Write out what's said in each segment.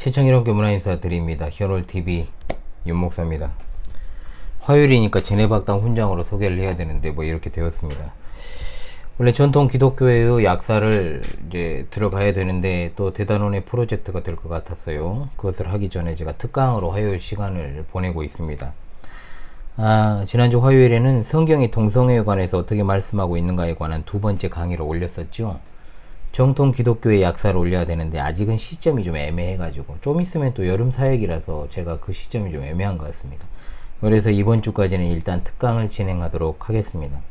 시청 여러분께 문화 인사 드립니다. 히어롤TV 윤목사입니다. 화요일이니까 제네박당 훈장으로 소개를 해야 되는데 이렇게 되었습니다. 원래 전통 기독교회의 약사를 이제 들어가야 되는데 또 대단원의 프로젝트가 될 것 같았어요. 그것을 하기 전에 제가 특강으로 화요일 시간을 보내고 있습니다. 지난주 화요일에는 성경이 동성애에 관해서 어떻게 말씀하고 있는가에 관한 두 번째 강의를 올렸었죠. 정통 기독교의 약사를 올려야 되는데 아직은 시점이 좀 애매해가지고 좀 있으면 또 여름 사역이라서 제가 그 시점이 좀 애매한 것 같습니다. 그래서 이번 주까지는 일단 특강을 진행하도록 하겠습니다.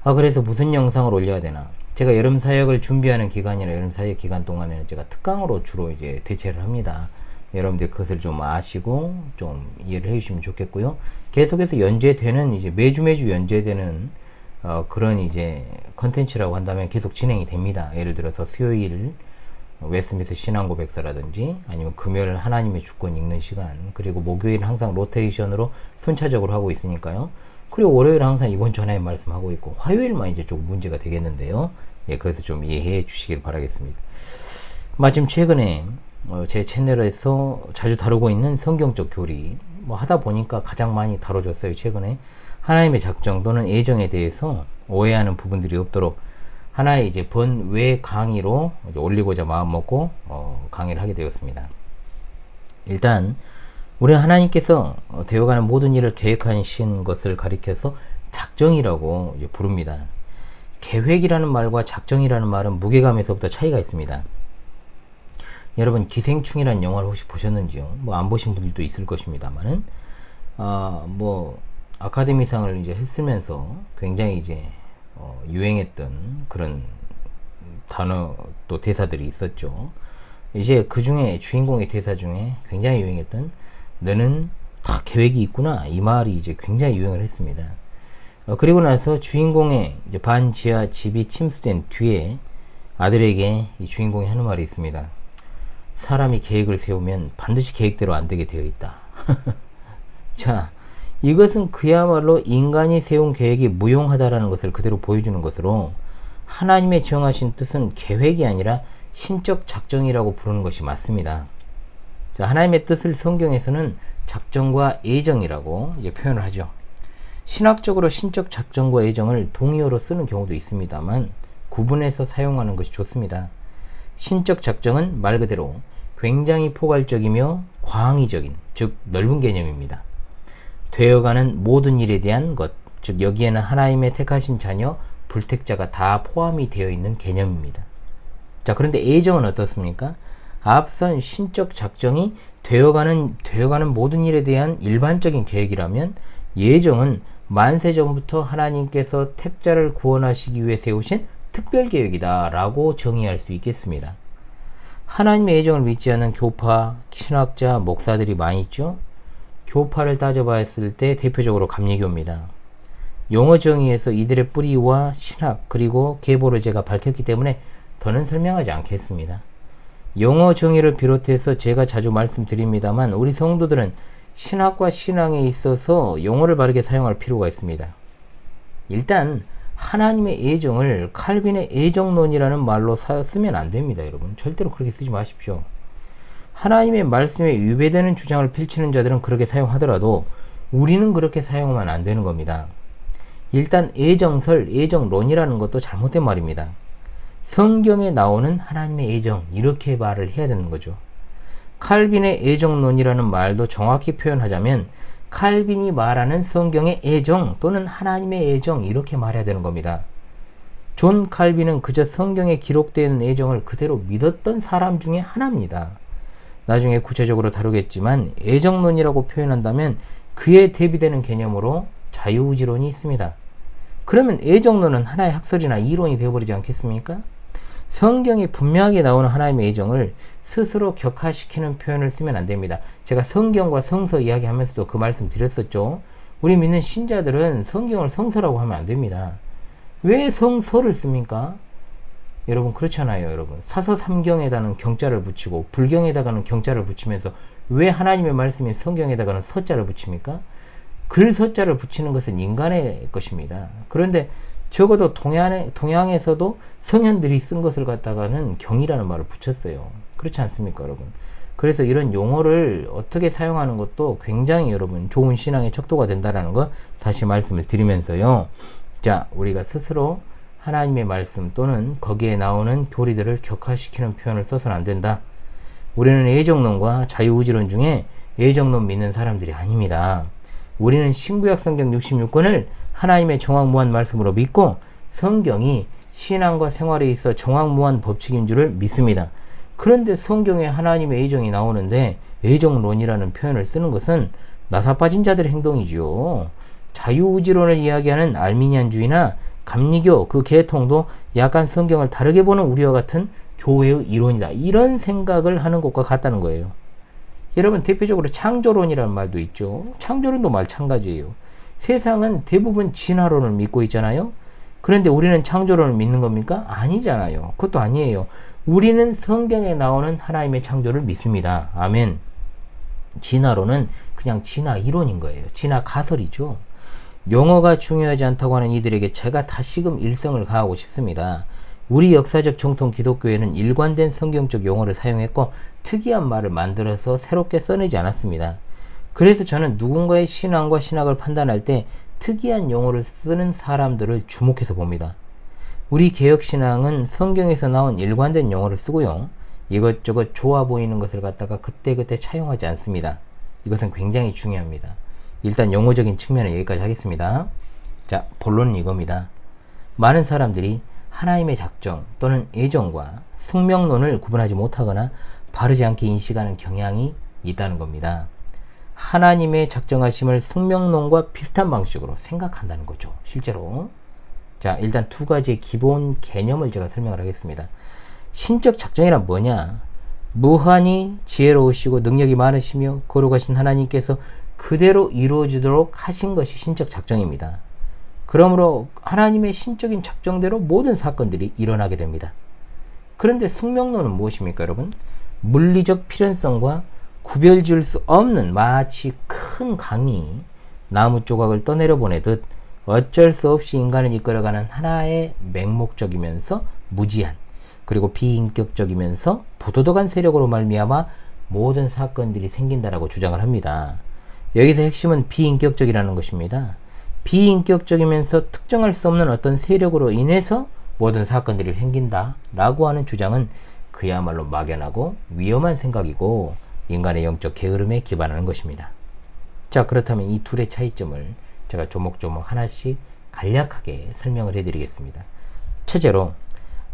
그래서 무슨 영상을 올려야 되나? 제가 여름 사역을 준비하는 기간이나 여름 사역 기간 동안에는 제가 특강으로 주로 이제 대체를 합니다. 여러분들 그것을 좀 아시고 좀 이해를 해주시면 좋겠고요. 계속해서 연재되는 이제 매주 연재되는 그런 이제 컨텐츠라고 한다면 계속 진행이 됩니다. 예를 들어서 수요일 웨스트민스터 신앙고백서라든지 아니면 금요일 하나님의 주권 읽는 시간, 그리고 목요일은 항상 로테이션으로 순차적으로 하고 있으니까요. 그리고 월요일은 항상 이번 주 하나님 말씀하고 있고 화요일만 이제 조금 문제가 되겠는데요. 그래서 좀 이해해 주시길 바라겠습니다. 마침 최근에 제 채널에서 자주 다루고 있는 성경적 교리 하다 보니까 가장 많이 다뤄졌어요. 최근에 하나님의 작정 또는 애정에 대해서 오해하는 부분들이 없도록 하나의 이제 번외 강의로 올리고자 마음먹고 강의를 하게 되었습니다. 일단 우리는 하나님께서 되어가는 모든 일을 계획하신 것을 가리켜서 작정이라고 부릅니다. 계획이라는 말과 작정이라는 말은 무게감에서부터 차이가 있습니다. 여러분 기생충이라는 영화를 혹시 보셨는지요? 안 보신 분들도 있을 것입니다만은 아카데미상을 이제 했으면서 굉장히 이제 유행했던 그런 단어 또 대사들이 있었죠. 이제 그 중에 주인공의 대사 중에 굉장히 유행했던 너는 다 계획이 있구나, 이 말이 이제 굉장히 유행을 했습니다. 그리고 나서 주인공의 이제 반지하 집이 침수된 뒤에 아들에게 이 주인공이 하는 말이 있습니다. 사람이 계획을 세우면 반드시 계획대로 안 되게 되어 있다. 자, 이것은 그야말로 인간이 세운 계획이 무용하다라는 것을 그대로 보여주는 것으로 하나님의 정하신 뜻은 계획이 아니라 신적 작정이라고 부르는 것이 맞습니다. 자, 하나님의 뜻을 성경에서는 작정과 애정이라고 이제 표현을 하죠. 신학적으로 신적 작정과 애정을 동의어로 쓰는 경우도 있습니다만 구분해서 사용하는 것이 좋습니다. 신적 작정은 말 그대로 굉장히 포괄적이며 광의적인, 즉 넓은 개념입니다. 되어가는 모든 일에 대한 것, 즉 여기에는 하나님의 택하신 자녀, 불택자가 다 포함이 되어 있는 개념입니다. 자, 그런데 애정은 어떻습니까? 앞선 신적 작정이 되어가는 모든 일에 대한 일반적인 계획이라면 예정은 만세 전부터 하나님께서 택자를 구원하시기 위해 세우신 특별 계획이다 라고 정의할 수 있겠습니다. 하나님의 애정을 믿지 않는 교파, 신학자, 목사들이 많이 있죠. 교파를 따져봤을 때 대표적으로 감리교입니다. 용어 정의에서 이들의 뿌리와 신학 그리고 계보를 제가 밝혔기 때문에 더는 설명하지 않겠습니다. 용어 정의를 비롯해서 제가 자주 말씀드립니다만 우리 성도들은 신학과 신앙에 있어서 용어를 바르게 사용할 필요가 있습니다. 일단 하나님의 애정을 칼빈의 애정론이라는 말로 쓰면 안 됩니다. 여러분 절대로 그렇게 쓰지 마십시오. 하나님의 말씀에 위배되는 주장을 펼치는 자들은 그렇게 사용하더라도 우리는 그렇게 사용하면 안 되는 겁니다. 일단 애정설, 애정론이라는 것도 잘못된 말입니다. 성경에 나오는 하나님의 애정, 이렇게 말을 해야 되는 거죠. 칼빈의 애정론이라는 말도 정확히 표현하자면 칼빈이 말하는 성경의 애정 또는 하나님의 애정, 이렇게 말해야 되는 겁니다. 존 칼빈은 그저 성경에 기록되어 있는 애정을 그대로 믿었던 사람 중에 하나입니다. 나중에 구체적으로 다루겠지만 애정론이라고 표현한다면 그에 대비되는 개념으로 자유의지론이 있습니다. 그러면 애정론은 하나의 학설이나 이론이 되어버리지 않겠습니까? 성경에 분명하게 나오는 하나님의 애정을 스스로 격화시키는 표현을 쓰면 안 됩니다. 제가 성경과 성서 이야기하면서도 그 말씀 드렸었죠. 우리 믿는 신자들은 성경을 성서라고 하면 안 됩니다. 왜 성서를 씁니까? 여러분 그렇잖아요. 여러분 사서 삼경에다는 경자를 붙이고 불경에다가는 경자를 붙이면서 왜 하나님의 말씀인 성경에다가는 서자를 붙입니까? 글 서자를 붙이는 것은 인간의 것입니다. 그런데 적어도 동양에서도 성현들이 쓴 것을 갖다가는 경이라는 말을 붙였어요. 그렇지 않습니까, 여러분? 그래서 이런 용어를 어떻게 사용하는 것도 굉장히 여러분 좋은 신앙의 척도가 된다라는 거 다시 말씀을 드리면서요. 자, 우리가 스스로 하나님의 말씀 또는 거기에 나오는 교리들을 격화시키는 표현을 써서는 안 된다. 우리는 예정론과 자유의지론 중에 예정론 믿는 사람들이 아닙니다. 우리는 신구약 성경 66권을 하나님의 정확무한 말씀으로 믿고 성경이 신앙과 생활에 있어 정확무한 법칙인 줄을 믿습니다. 그런데 성경에 하나님의 예정이 나오는데 예정론이라는 표현을 쓰는 것은 나사 빠진 자들의 행동이지요. 자유의지론을 이야기하는 알미니안주의나 감리교 그 계통도 약간 성경을 다르게 보는 우리와 같은 교회의 이론이다. 이런 생각을 하는 것과 같다는 거예요. 여러분 대표적으로 창조론이라는 말도 있죠. 창조론도 마찬가지예요. 세상은 대부분 진화론을 믿고 있잖아요. 그런데 우리는 창조론을 믿는 겁니까? 아니잖아요. 그것도 아니에요. 우리는 성경에 나오는 하나님의 창조를 믿습니다. 아멘. 진화론은 그냥 진화 이론인 거예요. 진화 가설이죠. 용어가 중요하지 않다고 하는 이들에게 제가 다시금 일성을 가하고 싶습니다. 우리 역사적 정통 기독교회는 일관된 성경적 용어를 사용했고 특이한 말을 만들어서 새롭게 써내지 않았습니다. 그래서 저는 누군가의 신앙과 신학을 판단할 때 특이한 용어를 쓰는 사람들을 주목해서 봅니다. 우리 개혁신앙은 성경에서 나온 일관된 용어를 쓰고요. 이것저것 좋아 보이는 것을 갖다가 그때그때 차용하지 않습니다. 이것은 굉장히 중요합니다. 일단 용어적인 측면은 여기까지 하겠습니다. 자, 본론은 이겁니다. 많은 사람들이 하나님의 작정 또는 예정과 숙명론을 구분하지 못하거나 바르지 않게 인식하는 경향이 있다는 겁니다. 하나님의 작정하심을 숙명론과 비슷한 방식으로 생각한다는 거죠. 실제로. 자, 일단 두 가지의 기본 개념을 제가 설명을 하겠습니다. 신적 작정이란 뭐냐? 무한히 지혜로우시고 능력이 많으시며 거룩하신 하나님께서 그대로 이루어지도록 하신 것이 신적 작정입니다. 그러므로 하나님의 신적인 작정대로 모든 사건들이 일어나게 됩니다. 그런데 숙명론은 무엇입니까, 여러분? 물리적 필연성과 구별 지을 수 없는 마치 큰 강이 나무 조각을 떠내려 보내듯 어쩔 수 없이 인간을 이끌어가는 하나의 맹목적이면서 무지한 그리고 비인격적이면서 부도덕한 세력으로 말미암아 모든 사건들이 생긴다라고 주장을 합니다. 여기서 핵심은 비인격적이라는 것입니다. 비인격적이면서 특정할 수 없는 어떤 세력으로 인해서 모든 사건들이 생긴다라고 하는 주장은 그야말로 막연하고 위험한 생각이고 인간의 영적 게으름에 기반하는 것입니다. 자, 그렇다면 이 둘의 차이점을 제가 조목조목 하나씩 간략하게 설명을 해드리겠습니다. 첫째로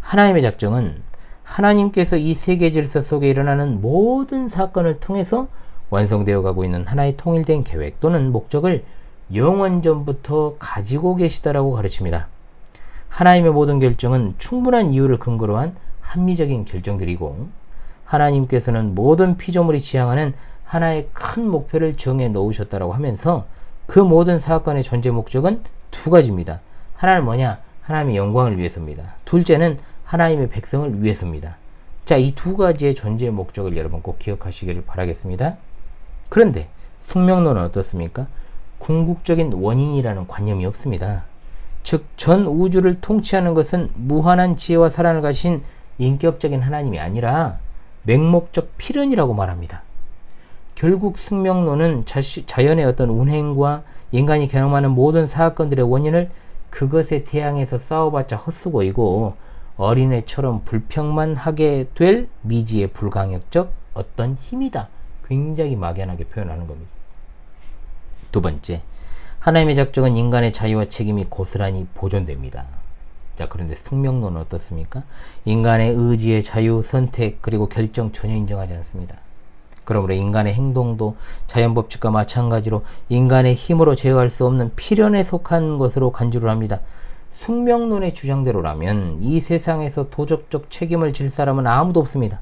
하나님의 작정은 하나님께서 이 세계 질서 속에 일어나는 모든 사건을 통해서 완성되어 가고 있는 하나의 통일된 계획 또는 목적을 영원전부터 가지고 계시다라고 가르칩니다. 하나님의 모든 결정은 충분한 이유를 근거로 한 합리적인 결정들이고 하나님께서는 모든 피조물이 지향하는 하나의 큰 목표를 정해 놓으셨다라고 하면서 그 모든 사건의 존재 목적은 두 가지입니다. 하나는 뭐냐? 하나님의 영광을 위해서입니다. 둘째는 하나님의 백성을 위해서입니다. 자, 이 두 가지의 존재 목적을 여러분 꼭 기억하시기를 바라겠습니다. 그런데 숙명론은 어떻습니까? 궁극적인 원인이라는 관념이 없습니다. 즉, 전 우주를 통치하는 것은 무한한 지혜와 사랑을 가신 인격적인 하나님이 아니라 맹목적 필연이라고 말합니다. 결국 숙명론은 자연의 어떤 운행과 인간이 경험하는 모든 사건들의 원인을 그것에 대항해서 싸워봤자 헛수고이고 어린애처럼 불평만 하게 될 미지의 불강력적 어떤 힘이다. 굉장히 막연하게 표현하는 겁니다. 두 번째, 하나님의 작정은 인간의 자유와 책임이 고스란히 보존됩니다. 자, 그런데 숙명론은 어떻습니까? 인간의 의지의 자유, 선택, 그리고 결정 전혀 인정하지 않습니다. 그러므로 인간의 행동도 자연법칙과 마찬가지로 인간의 힘으로 제어할 수 없는 필연에 속한 것으로 간주를 합니다. 숙명론의 주장대로라면 이 세상에서 도덕적 책임을 질 사람은 아무도 없습니다.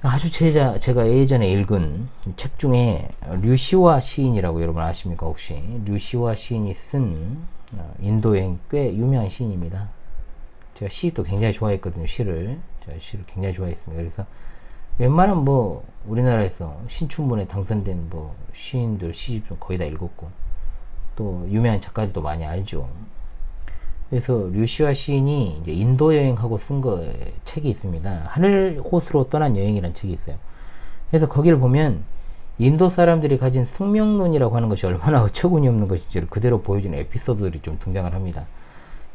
아주 제가 예전에 읽은 책 중에 류시화 시인이라고 여러분 아십니까 혹시? 류시화 시인이 쓴 인도여행 꽤 유명한 시인입니다. 제가 시도 굉장히 좋아했거든요. 제가 시를 굉장히 좋아했습니다. 그래서 웬만한 우리나라에서 신춘문예 당선된 시인들 시집 좀 거의 다 읽었고 또 유명한 작가들도 많이 알죠. 그래서 류시화 시인이 이제 인도 여행하고 쓴 책이 있습니다. 하늘 호수로 떠난 여행이라는 책이 있어요. 그래서 거기를 보면 인도 사람들이 가진 숙명론이라고 하는 것이 얼마나 어처구니 없는 것인지를 그대로 보여주는 에피소드들이 좀 등장을 합니다.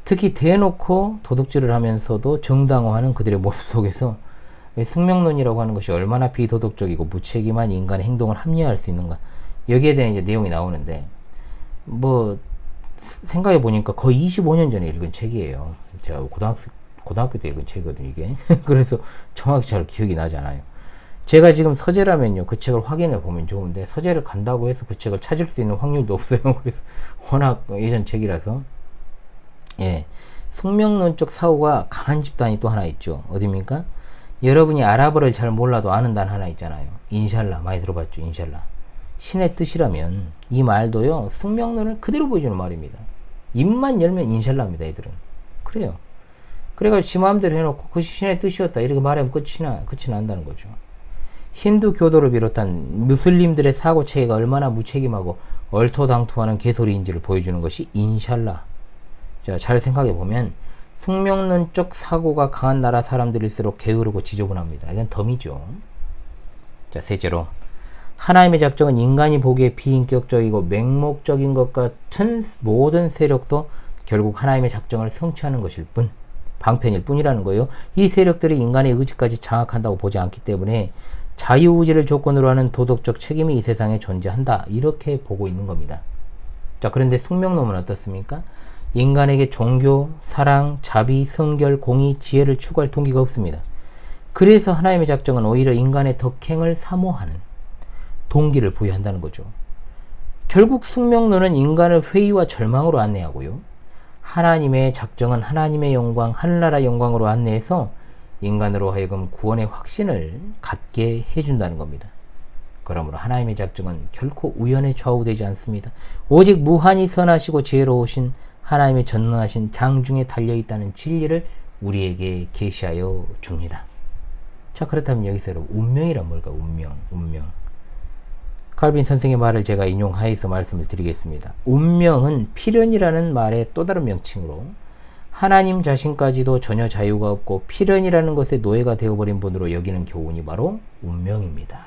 특히 대놓고 도둑질을 하면서도 정당화하는 그들의 모습 속에서 숙명론이라고 하는 것이 얼마나 비도덕적이고 무책임한 인간의 행동을 합리화할 수 있는가, 여기에 대한 이제 내용이 나오는데, 뭐 생각해 보니까 거의 25년 전에 읽은 책이에요. 제가 고등학교 때 읽은 책이거든요, 이게. 그래서 정확히 잘 기억이 나지 않아요. 제가 지금 서재라면요, 그 책을 확인해 보면 좋은데, 서재를 간다고 해서 그 책을 찾을 수 있는 확률도 없어요. 그래서 워낙 예전 책이라서. 예, 숙명론적 사고가 강한 집단이 또 하나 있죠. 어디입니까? 여러분이 아랍어를 잘 몰라도 아는 단 하나 있잖아요. 인샬라, 많이 들어봤죠. 인샬라. 신의 뜻이라면 이 말도요, 숙명론을 그대로 보여주는 말입니다. 입만 열면 인샬라입니다, 애들은. 그래요. 그래가지고 지 마음대로 해놓고 그것이 신의 뜻이었다 이렇게 말하면 끝이 난다는 거죠. 힌두 교도를 비롯한 무슬림들의 사고 체계가 얼마나 무책임하고 얼토당토하는 개소리인지를 보여주는 것이 인샬라. 자, 잘 생각해 보면 숙명론적 사고가 강한 나라 사람들일수록 게으르고 지저분합니다. 이건 덤이죠. 자, 셋째로, 하나님의 작정은 인간이 보기에 비인격적이고 맹목적인 것 같은 모든 세력도 결국 하나님의 작정을 성취하는 것일 뿐, 방편일 뿐이라는 거예요. 이 세력들이 인간의 의지까지 장악한다고 보지 않기 때문에 자유의지를 조건으로 하는 도덕적 책임이 이 세상에 존재한다, 이렇게 보고 있는 겁니다. 자, 그런데 숙명론은 어떻습니까? 인간에게 종교, 사랑, 자비, 성결, 공의, 지혜를 추구할 동기가 없습니다. 그래서 하나님의 작정은 오히려 인간의 덕행을 사모하는 동기를 부여한다는 거죠. 결국 숙명론은 인간을 회의와 절망으로 안내하고요, 하나님의 작정은 하나님의 영광, 하늘나라 영광으로 안내해서 인간으로 하여금 구원의 확신을 갖게 해준다는 겁니다. 그러므로 하나님의 작정은 결코 우연에 좌우되지 않습니다. 오직 무한히 선하시고 지혜로우신 하나님의 전능하신 장중에 달려있다는 진리를 우리에게 계시하여 줍니다. 자, 그렇다면 여기서 여러분, 운명이란 뭘까? 운명. 칼빈 선생의 말을 제가 인용하여서 말씀을 드리겠습니다. 운명은 필연이라는 말의 또 다른 명칭으로 하나님 자신까지도 전혀 자유가 없고 필연이라는 것에 노예가 되어버린 분으로 여기는 교훈이 바로 운명입니다.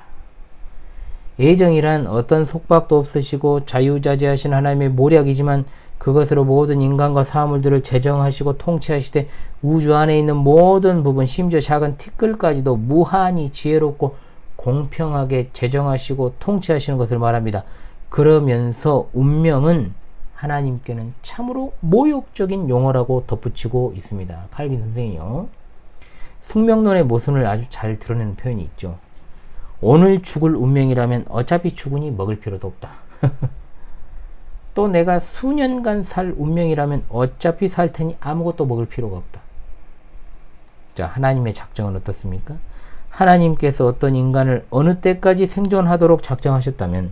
애정이란 어떤 속박도 없으시고 자유자재하신 하나님의 모략이지만 그것으로 모든 인간과 사물들을 제정하시고 통치하시되 우주 안에 있는 모든 부분, 심지어 작은 티끌까지도 무한히 지혜롭고 공평하게 제정하시고 통치하시는 것을 말합니다. 그러면서 운명은 하나님께는 참으로 모욕적인 용어라고 덧붙이고 있습니다. 칼빈 선생이요, 숙명론의 모순을 아주 잘 드러내는 표현이 있죠. 오늘 죽을 운명이라면 어차피 죽으니 먹을 필요도 없다. 또 내가 수년간 살 운명이라면 어차피 살 테니 아무것도 먹을 필요가 없다. 자, 하나님의 작정은 어떻습니까? 하나님께서 어떤 인간을 어느 때까지 생존하도록 작정하셨다면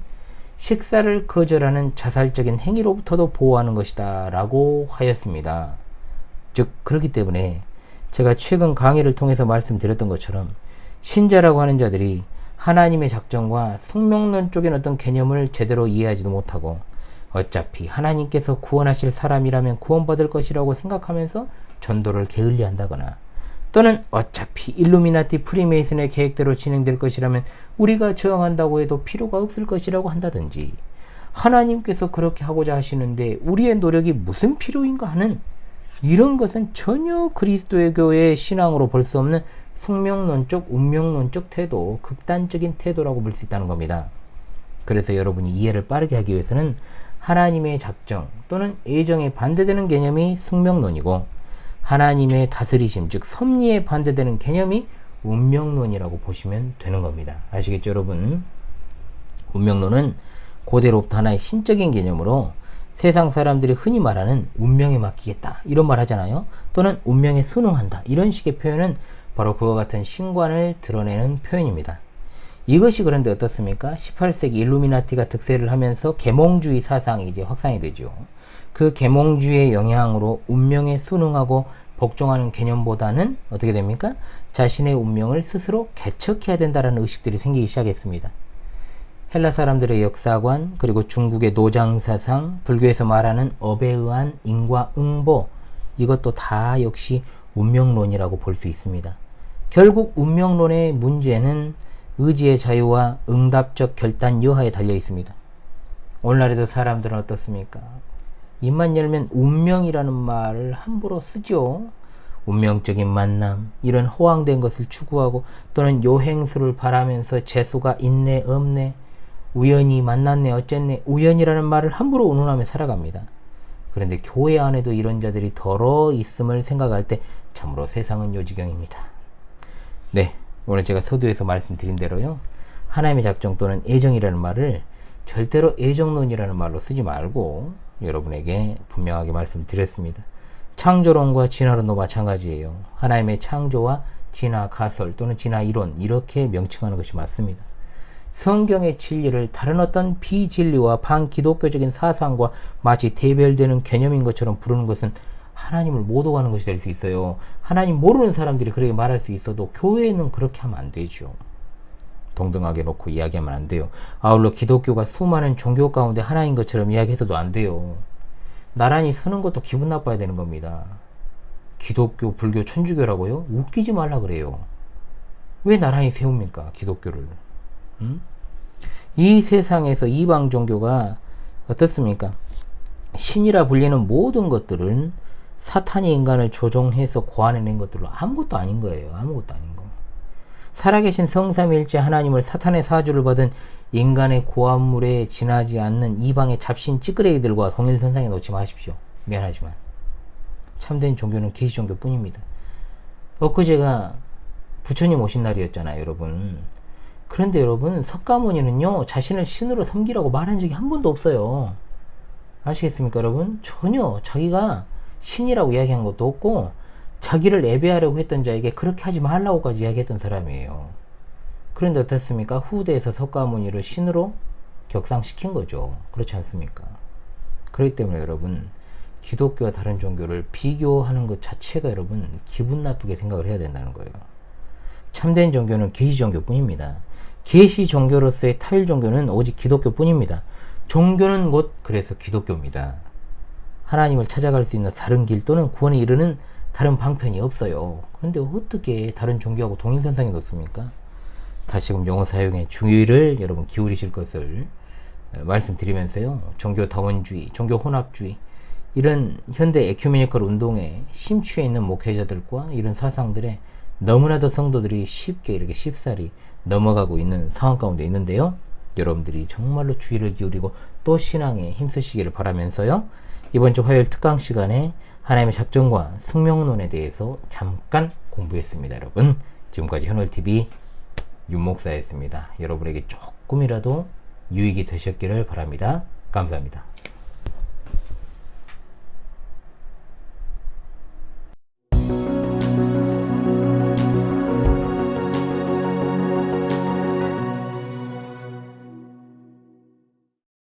식사를 거절하는 자살적인 행위로부터도 보호하는 것이다 라고 하였습니다. 즉, 그렇기 때문에 제가 최근 강의를 통해서 말씀드렸던 것처럼 신자라고 하는 자들이 하나님의 작정과 숙명론 쪽인 어떤 개념을 제대로 이해하지도 못하고 어차피 하나님께서 구원하실 사람이라면 구원받을 것이라고 생각하면서 전도를 게을리한다거나, 또는 어차피 일루미나티 프리메이슨의 계획대로 진행될 것이라면 우리가 저항한다고 해도 필요가 없을 것이라고 한다든지, 하나님께서 그렇게 하고자 하시는데 우리의 노력이 무슨 필요인가 하는 이런 것은 전혀 그리스도의 교회의 신앙으로 볼 수 없는 숙명론적, 운명론적 태도, 극단적인 태도라고 볼 수 있다는 겁니다. 그래서 여러분이 이해를 빠르게 하기 위해서는 하나님의 작정 또는 애정에 반대되는 개념이 숙명론이고, 하나님의 다스리심, 즉 섭리에 반대되는 개념이 운명론이라고 보시면 되는 겁니다. 아시겠죠, 여러분? 운명론은 고대로부터 하나의 신적인 개념으로 세상 사람들이 흔히 말하는 운명에 맡기겠다 이런 말 하잖아요. 또는 운명에 순응한다, 이런 식의 표현은 바로 그와 같은 신관을 드러내는 표현입니다. 이것이 그런데 어떻습니까? 18세기 일루미나티가 득세를 하면서 계몽주의 사상이 이제 확산이 되죠. 그 계몽주의의 영향으로 운명에 순응하고 복종하는 개념보다는 어떻게 됩니까? 자신의 운명을 스스로 개척해야 된다는 의식들이 생기기 시작했습니다. 헬라 사람들의 역사관, 그리고 중국의 노장사상, 불교에서 말하는 업에 의한 인과응보, 이것도 다 역시 운명론이라고 볼 수 있습니다. 결국 운명론의 문제는 의지의 자유와 응답적 결단 여하에 달려 있습니다. 오늘날에도 사람들은 어떻습니까? 입만 열면 운명이라는 말을 함부로 쓰죠. 운명적인 만남, 이런 호황된 것을 추구하고 또는 요행수를 바라면서 재수가 있네 없네, 우연히 만났네 어쨌네, 우연이라는 말을 함부로 운운하며 살아갑니다. 그런데 교회 안에도 이런 자들이 더러 있음을 생각할 때 참으로 세상은 요지경입니다. 네, 오늘 제가 서두에서 말씀드린 대로요, 하나님의 작정 또는 애정이라는 말을 절대로 애정론이라는 말로 쓰지 말고 여러분에게 분명하게 말씀드렸습니다. 창조론과 진화론도 마찬가지예요. 하나님의 창조와 진화 가설 또는 진화 이론, 이렇게 명칭하는 것이 맞습니다. 성경의 진리를 다른 어떤 비진리와 반기독교적인 사상과 마치 대별되는 개념인 것처럼 부르는 것은 하나님을 못 오가는 것이 될 수 있어요. 하나님 모르는 사람들이 그렇게 말할 수 있어도 교회는 그렇게 하면 안 되죠. 동등하게 놓고 이야기하면 안 돼요. 아울러 기독교가 수많은 종교 가운데 하나인 것처럼 이야기해서도 안 돼요. 나란히 서는 것도 기분 나빠야 되는 겁니다. 기독교, 불교, 천주교라고요? 웃기지 말라 그래요. 왜 나란히 세웁니까? 기독교를. 이 세상에서 이방 종교가 어떻습니까? 신이라 불리는 모든 것들은 사탄이 인간을 조종해서 고안해낸 것들로 아무것도 아닌 거예요. 아무것도 아닌 거. 살아계신 성삼위일체 하나님을 사탄의 사주를 받은 인간의 고안물에 지나지 않는 이방의 잡신 찌끄레기들과 동일선상에 놓지 마십시오. 미안하지만 참된 종교는 계시종교 뿐입니다. 엊그제가 부처님 오신 날이었잖아요, 여러분. 그런데 여러분, 석가모니는요, 자신을 신으로 섬기라고 말한 적이 한 번도 없어요. 아시겠습니까, 여러분? 전혀 자기가 신이라고 이야기한 것도 없고, 자기를 예배하려고 했던 자에게 그렇게 하지 말라고까지 이야기했던 사람이에요. 그런데 어떻습니까? 후대에서 석가모니를 신으로 격상시킨 거죠. 그렇지 않습니까? 그렇기 때문에 여러분, 기독교와 다른 종교를 비교하는 것 자체가 여러분 기분 나쁘게 생각을 해야 된다는 거예요. 참된 종교는 계시 종교뿐입니다. 계시 종교로서의 타율 종교는 오직 기독교뿐입니다. 종교는 곧 그래서 기독교입니다. 하나님을 찾아갈 수 있는 다른 길 또는 구원에 이르는 다른 방편이 없어요. 그런데 어떻게 다른 종교하고 동일선상에 놓습니까? 다시금 용어 사용에 주의를 여러분 기울이실 것을 말씀드리면서요, 종교 다원주의, 종교 혼합주의, 이런 현대 에큐메니컬 운동에 심취해 있는 목회자들과 이런 사상들에 너무나도 성도들이 쉽게 이렇게 쉽사리 넘어가고 있는 상황 가운데 있는데요, 여러분들이 정말로 주의를 기울이고 또 신앙에 힘쓰시기를 바라면서요, 이번 주 화요일 특강 시간에 하나님의 작정과 숙명론에 대해서 잠깐 공부했습니다. 여러분, 지금까지 현월TV 윤목사였습니다. 여러분에게 조금이라도 유익이 되셨기를 바랍니다. 감사합니다.